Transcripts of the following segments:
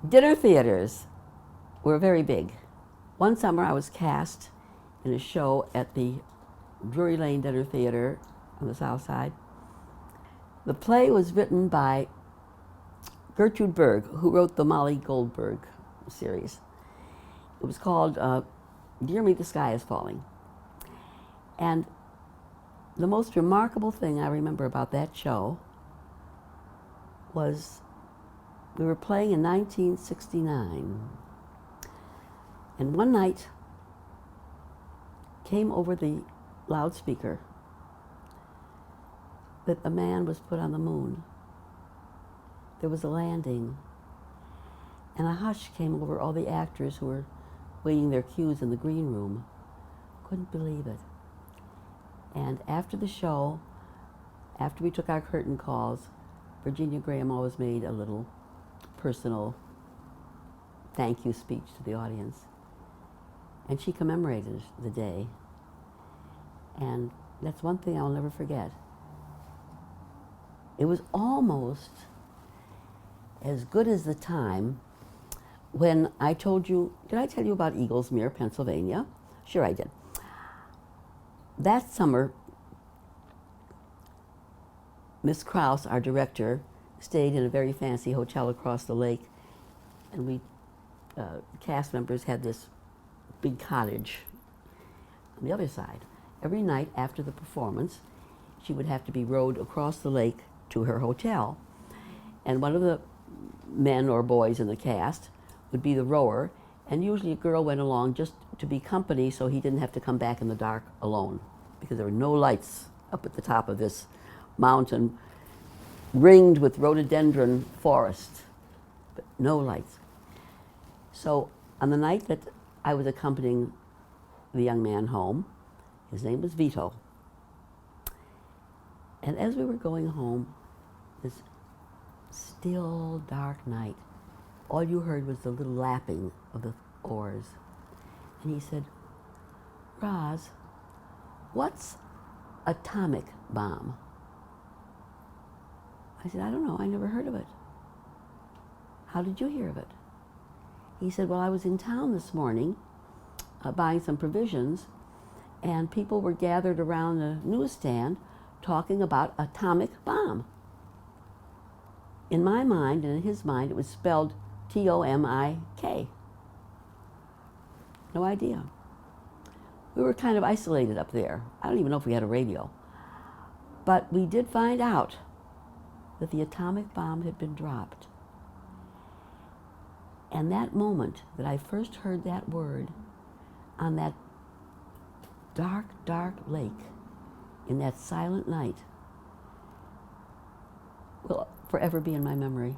Dinner theaters were very big. One summer I was cast in a show at the Drury Lane Dinner Theater on the South Side. The play was written by Gertrude Berg, who wrote the Molly Goldberg series. It was called Dear Me, the Sky is Falling. And the most remarkable thing I remember about that show was we were playing in 1969. And one night came over the loudspeaker that a man was put on the moon. There was a landing. And a hush came over all the actors who were waiting their cues in the green room. Couldn't believe it. And after the show, after we took our curtain calls, Virginia Graham always made a little personal thank you speech to the audience. And she commemorated the day. And that's one thing I'll never forget. It was almost as good as the time when I told you, did I tell you about Eaglesmere, Pennsylvania? Sure I did. That summer, Miss Krause, our director, stayed in a very fancy hotel across the lake, and we cast members had this big cottage on the other side. Every night after the performance, she would have to be rowed across the lake to her hotel, and one of the men or boys in the cast would be the rower, and usually a girl went along just to be company so he didn't have to come back in the dark alone, because there were no lights up at the top of this mountain ringed with rhododendron forest, but no lights. So on the night that I was accompanying the young man home, his name was Vito, and as we were going home, this still, dark night, all you heard was the little lapping of the oars. And he said, "Roz, what's atomic bomb?" I said, "I don't know, I never heard of it." "How did you hear of it?" He said, "Well, I was in town this morning buying some provisions, and people were gathered around the newsstand talking about atomic bomb." In my mind and in his mind, it was spelled T-O-M-I-K. No idea. We were kind of isolated up there. I don't even know if we had a radio. But we did find out that the atomic bomb had been dropped. And that moment that I first heard that word on that dark, dark lake in that silent night will forever be in my memory.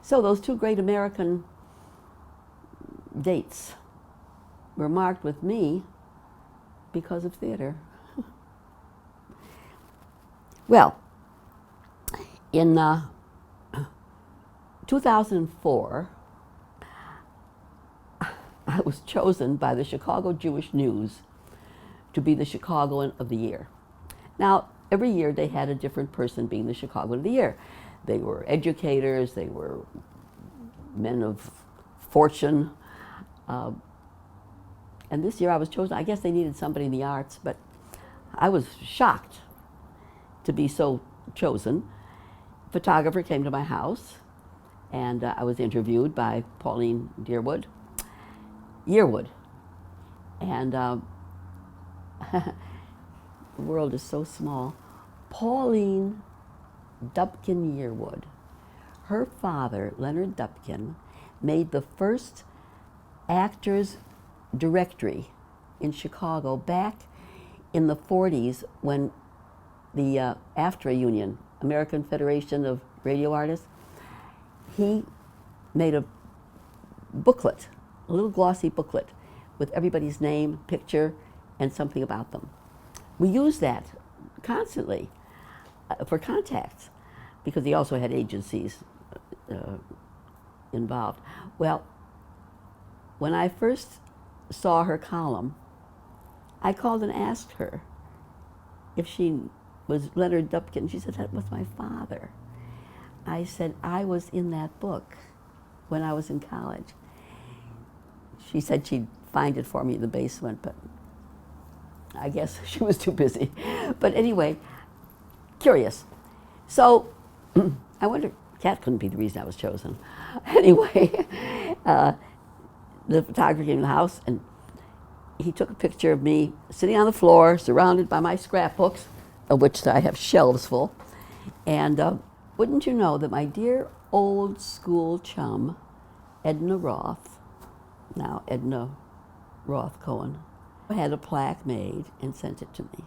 So those two great American dates were marked with me because of theater. Well, in 2004, I was chosen by the Chicago Jewish News to be the Chicagoan of the Year. Now, every year they had a different person being the Chicagoan of the Year. They were educators, they were men of fortune. And this year I was chosen. I guess they needed somebody in the arts, but I was shocked to be so chosen. A photographer came to my house, and I was interviewed by Pauline Yearwood. And the world is so small. Pauline Dupkin Yearwood. Her father, Leonard Dupkin, made the first actors directory in Chicago back in the 40s when the AFTRA union, American Federation of Radio Artists, he made a booklet, a little glossy booklet with everybody's name, picture, and something about them. We used that constantly for contacts because he also had agencies involved. Well, when I first saw her column, I called and asked her if she was Leonard Dupkin. She said, "That was my father." I said, I was in that book when I was in college. She said she'd find it for me in the basement, but I guess she was too busy. But anyway, curious. So I wonder, cat couldn't be the reason I was chosen. Anyway, the photographer came to the house and he took a picture of me sitting on the floor, surrounded by my scrapbooks, of which I have shelves full. And wouldn't you know that my dear old school chum, Edna Roth, now Edna Roth Cohen, had a plaque made and sent it to me.